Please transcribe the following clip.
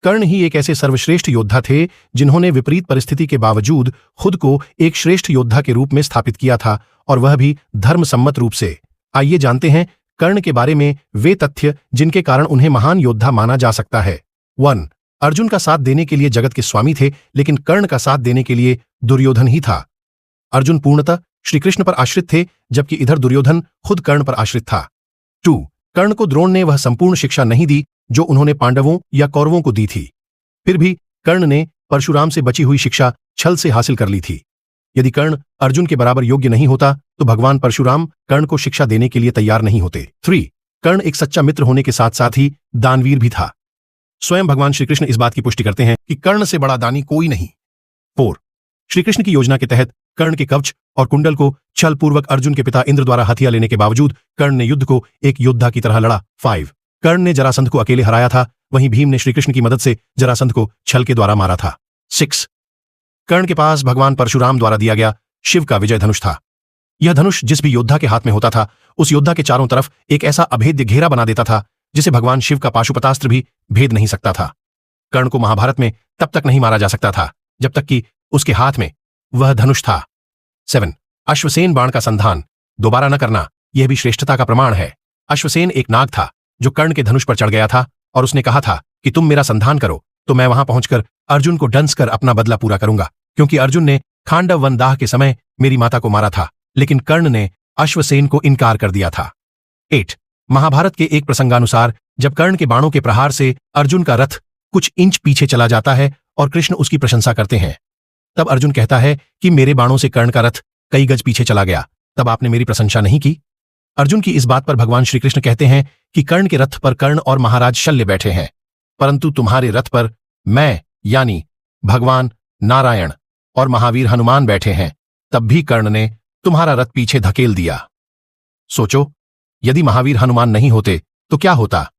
कर्ण ही एक ऐसे सर्वश्रेष्ठ योद्धा थे जिन्होंने विपरीत परिस्थिति के बावजूद खुद को एक श्रेष्ठ योद्धा के रूप में स्थापित किया था, और वह भी धर्मसम्मत रूप से। आइए जानते हैं कर्ण के बारे में वे तथ्य जिनके कारण उन्हें महान योद्धा माना जा सकता है। 1. अर्जुन का साथ देने के लिए जगत के स्वामी थे, लेकिन कर्ण का साथ देने के लिए दुर्योधन ही था। अर्जुन पूर्णतः श्रीकृष्ण पर आश्रित थे, जबकि इधर दुर्योधन खुद कर्ण पर आश्रित था। 2. कर्ण को द्रोण ने वह संपूर्ण शिक्षा नहीं दी जो उन्होंने पांडवों या कौरवों को दी थी। फिर भी कर्ण ने परशुराम से बची हुई शिक्षा छल से हासिल कर ली थी। यदि कर्ण अर्जुन के बराबर योग्य नहीं होता तो भगवान परशुराम कर्ण को शिक्षा देने के लिए तैयार नहीं होते। 3. कर्ण एक सच्चा मित्र होने के साथ साथ ही दानवीर भी था। स्वयं भगवान श्रीकृष्ण इस बात की पुष्टि करते हैं कि कर्ण से बड़ा दानी कोई नहीं। 4. श्रीकृष्ण की योजना के तहत कर्ण के कवच और कुंडल को छलपूर्वक अर्जुन के पिता इंद्र द्वारा हथिया लेने के बावजूद कर्ण ने युद्ध को एक योद्धा की तरह लड़ा। 5. कर्ण ने जरासंध को अकेले हराया था, वहीं भीम ने श्रीकृष्ण की मदद से जरासंध को छल के द्वारा मारा था। 6. कर्ण के पास भगवान परशुराम द्वारा दिया गया शिव का विजय धनुष था। यह धनुष जिस भी योद्धा के हाथ में होता था, उस योद्धा के चारों तरफ एक ऐसा अभेद्य घेरा बना देता था जिसे भगवान शिव का पाशुपतास्त्र भी भेद नहीं सकता था। कर्ण को महाभारत में तब तक नहीं मारा जा सकता था जब तक कि उसके हाथ में वह धनुष था। 7. अश्वसेन बाण का संधान दोबारा न करना, यह भी श्रेष्ठता का प्रमाण है। अश्वसेन एक नाग था जो कर्ण के धनुष पर चढ़ गया था और उसने कहा था कि तुम मेरा संधान करो तो मैं वहां पहुंचकर अर्जुन को डंस कर अपना बदला पूरा करूंगा, क्योंकि अर्जुन ने खांडव वन दाह के समय मेरी माता को मारा था, लेकिन कर्ण ने अश्वसेन को इनकार कर दिया था। 8. महाभारत के एक प्रसंगानुसार जब कर्ण के बाणों के प्रहार से अर्जुन का रथ कुछ इंच पीछे चला जाता है और कृष्ण उसकी प्रशंसा करते हैं, तब अर्जुन कहता है कि मेरे बाणों से कर्ण का रथ कई गज पीछे चला गया, तब आपने मेरी प्रशंसा नहीं की। अर्जुन की इस बात पर भगवान श्रीकृष्ण कहते हैं कि कर्ण के रथ पर कर्ण और महाराज शल्य बैठे हैं, परंतु तुम्हारे रथ पर मैं यानी भगवान नारायण और महावीर हनुमान बैठे हैं, तब भी कर्ण ने तुम्हारा रथ पीछे धकेल दिया। सोचो, यदि महावीर हनुमान नहीं होते तो क्या होता।